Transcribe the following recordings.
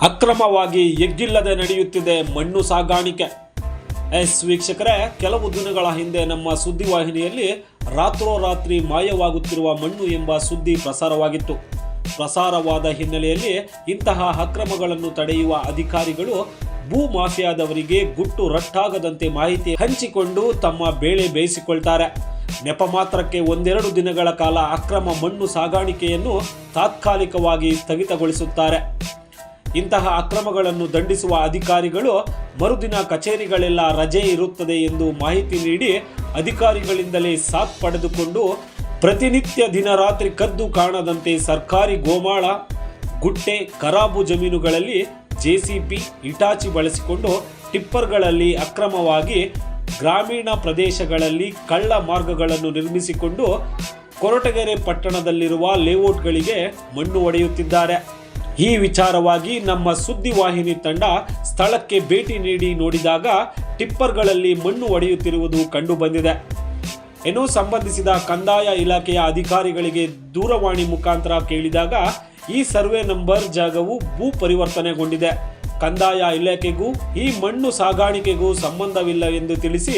ಅಕ್ರಮವಾಗಿ ಎಗ್ಗಿಲ್ಲದೆ ನಡೆಯುತ್ತಿದೆ ಮಣ್ಣು ಸಾಗಾಣಿಕೆ. ವೀಕ್ಷಕರೇ, ಕೆಲವು ದಿನಗಳ ಹಿಂದೆ ನಮ್ಮ ಸುದ್ದಿವಾಹಿನಿಯಲ್ಲಿ ರಾತ್ರೋರಾತ್ರಿ ಮಾಯವಾಗುತ್ತಿರುವ ಮಣ್ಣು ಎಂಬ ಸುದ್ದಿ ಪ್ರಸಾರವಾಗಿತ್ತು. ಪ್ರಸಾರವಾದ ಹಿನ್ನೆಲೆಯಲ್ಲಿ ಇಂತಹ ಅಕ್ರಮಗಳನ್ನು ತಡೆಯುವ ಅಧಿಕಾರಿಗಳು ಭೂ ಮಾಫಿಯಾದವರಿಗೆ ಗುಟ್ಟು ರಟ್ಟಾಗದಂತೆ ಮಾಹಿತಿ ಹಂಚಿಕೊಂಡು ತಮ್ಮ ಬೇಳೆ ಬೇಯಿಸಿಕೊಳ್ತಾರೆ. ನೆಪ ಮಾತ್ರಕ್ಕೆ ಒಂದೆರಡು ದಿನಗಳ ಕಾಲ ಅಕ್ರಮ ಮಣ್ಣು ಸಾಗಾಣಿಕೆಯನ್ನು ತಾತ್ಕಾಲಿಕವಾಗಿ ಸ್ಥಗಿತಗೊಳಿಸುತ್ತಾರೆ. ಇಂತಹ ಅಕ್ರಮಗಳನ್ನು ದಂಡಿಸುವ ಅಧಿಕಾರಿಗಳು ಮರುದಿನ ಕಚೇರಿಗಳೆಲ್ಲ ರಜೆ ಇರುತ್ತದೆ ಎಂದು ಮಾಹಿತಿ ನೀಡಿ ಅಧಿಕಾರಿಗಳಿಂದಲೇ ಸಾಥ್ ಪಡೆದುಕೊಂಡು ಪ್ರತಿನಿತ್ಯ ದಿನರಾತ್ರಿ ಕದ್ದು ಕಾಣದಂತೆ ಸರ್ಕಾರಿ ಗೋಮಾಳ, ಗುಟ್ಟೆ, ಖರಾಬು ಜಮೀನುಗಳಲ್ಲಿ ಜೆಸಿಪಿ, ಇಟಾಚಿ ಬಳಸಿಕೊಂಡು ಟಿಪ್ಪರ್ಗಳಲ್ಲಿ ಅಕ್ರಮವಾಗಿ ಗ್ರಾಮೀಣ ಪ್ರದೇಶಗಳಲ್ಲಿ ಕಳ್ಳ ಮಾರ್ಗಗಳನ್ನು ನಿರ್ಮಿಸಿಕೊಂಡು ಕೊರಟಗೆರೆ ಪಟ್ಟಣದಲ್ಲಿರುವ ಲೇಔಟ್ಗಳಿಗೆ ಮಣ್ಣು ಒಡೆಯುತ್ತಿದ್ದಾರೆ. ಈ ವಿಚಾರವಾಗಿ ನಮ್ಮ ಸುದ್ದಿವಾಹಿನಿ ತಂಡ ಸ್ಥಳಕ್ಕೆ ಭೇಟಿ ನೀಡಿ ನೋಡಿದಾಗ ಟಿಪ್ಪರ್ಗಳಲ್ಲಿ ಮಣ್ಣು ಒಡೆಯುತ್ತಿರುವುದು ಕಂಡು ಬಂದಿದೆ. ಇನ್ನು ಸಂಬಂಧಿಸಿದ ಕಂದಾಯ ಇಲಾಖೆಯ ಅಧಿಕಾರಿಗಳಿಗೆ ದೂರವಾಣಿ ಮುಖಾಂತರ ಕೇಳಿದಾಗ ಈ ಸರ್ವೆ ನಂಬರ್ ಜಾಗವು ಭೂ ಪರಿವರ್ತನೆಗೊಂಡಿದೆ, ಕಂದಾಯ ಇಲಾಖೆಗೂ ಈ ಮಣ್ಣು ಸಾಗಾಣಿಕೆಗೂ ಸಂಬಂಧವಿಲ್ಲ ಎಂದು ತಿಳಿಸಿ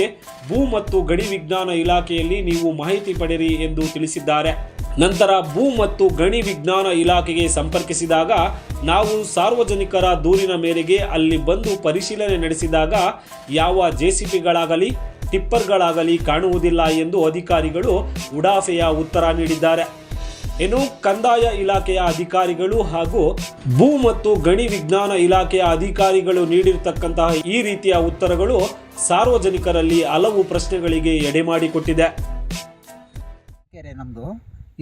ಭೂ ಮತ್ತು ಗಣಿ ವಿಜ್ಞಾನ ಇಲಾಖೆಯಲ್ಲಿ ನೀವು ಮಾಹಿತಿ ಪಡೆಯಿರಿ ಎಂದು ತಿಳಿಸಿದ್ದಾರೆ. ನಂತರ ಭೂ ಮತ್ತು ಗಣಿ ವಿಜ್ಞಾನ ಇಲಾಖೆಗೆ ಸಂಪರ್ಕಿಸಿದಾಗ ನಾವು ಸಾರ್ವಜನಿಕರ ದೂರಿನ ಮೇರೆಗೆ ಅಲ್ಲಿ ಬಂದು ಪರಿಶೀಲನೆ ನಡೆಸಿದಾಗ ಯಾವ ಜೆಸಿಪಿಗಳಾಗಲಿ ಟಿಪ್ಪರ್ಗಳಾಗಲಿ ಕಾಣುವುದಿಲ್ಲ ಎಂದು ಅಧಿಕಾರಿಗಳು ಉಡಾಫೆಯ ಉತ್ತರ ನೀಡಿದ್ದಾರೆ. ಇನ್ನು ಕಂದಾಯ ಇಲಾಖೆಯ ಅಧಿಕಾರಿಗಳು ಹಾಗೂ ಭೂ ಮತ್ತು ಗಣಿ ವಿಜ್ಞಾನ ಇಲಾಖೆಯ ಅಧಿಕಾರಿಗಳು ನೀಡಿರತಕ್ಕಂತಹ ಈ ರೀತಿಯ ಉತ್ತರಗಳು ಸಾರ್ವಜನಿಕರಲ್ಲಿ ಹಲವು ಪ್ರಶ್ನೆಗಳಿಗೆ ಎಡೆಮಾಡಿಕೊಟ್ಟಿದೆ. ನಮ್ಮದು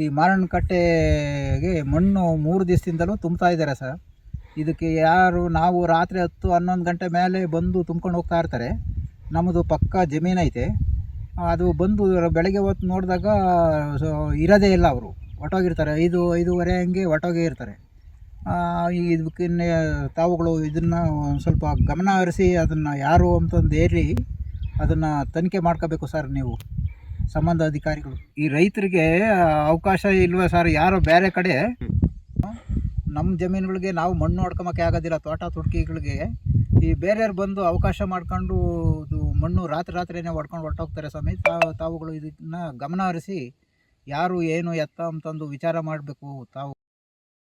ಈ ಮಾರನಕಟ್ಟೆಗೆ ಮಣ್ಣು 3 ದಿವಸದಿಂದಲೂ ತುಂಬ್ತಾ ಇದ್ದಾರೆ ಸರ್. ಇದಕ್ಕೆ ನಾವು ರಾತ್ರಿ 10-11 ಗಂಟೆ ಮೇಲೆ ಬಂದು ತುಂಬ್ಕೊಂಡು ಹೋಗ್ತಾ ಇರ್ತಾರೆ. ನಮ್ಮದು ಪಕ್ಕ ಜಮೀನೈತೆ, ಅದು ಬಂದು ಬೆಳಗ್ಗೆ ಹೊತ್ತು ನೋಡಿದಾಗ ಇರೋದೇ ಇಲ್ಲ, ಅವರು ಹೊಟ್ಟೋಗಿರ್ತಾರೆ. 5-5:30 ಹಂಗೆ ಹೊಟ್ಟೋಗೇ ಇರ್ತಾರೆ. ಇದಕ್ಕೆ ತಾವುಗಳು ಇದನ್ನು ಸ್ವಲ್ಪ ಗಮನ ಹರಿಸಿ ಅದನ್ನು ಯಾರು ಅಂತಂದು ಹೇಳಿ ಅದನ್ನು ತನಿಖೆ ಮಾಡ್ಕೋಬೇಕು ಸರ್. ನೀವು ಸಂಬಂಧ ಅಧಿಕಾರಿಗಳು ಈ ರೈತರಿಗೆ ಅವಕಾಶ ಇಲ್ವ ಸರ್? ಯಾರೋ ಬೇರೆ ಕಡೆ ನಮ್ಮ ಜಮೀನುಗಳಿಗೆ ನಾವು ಮಣ್ಣು ಹೊಡ್ಕೊಂಬಕ್ಕೆ ಆಗೋದಿಲ್ಲ, ತೋಟ ತುಡ್ಕಿಗಳಿಗೆ ಈ ಬೇರೆಯವ್ರು ಬಂದು ಅವಕಾಶ ಮಾಡ್ಕೊಂಡು ಮಣ್ಣು ರಾತ್ರಿನೇ ಹೊರ್ಟೋಗ್ತಾರೆ ಸ್ವಾಮಿ. ತಾವುಗಳು ಇದನ್ನು ಗಮನ ಹರಿಸಿ ಯಾರು ಏನು ಎತ್ತ ಅಂತಂದು ವಿಚಾರ ಮಾಡಬೇಕು ತಾವು.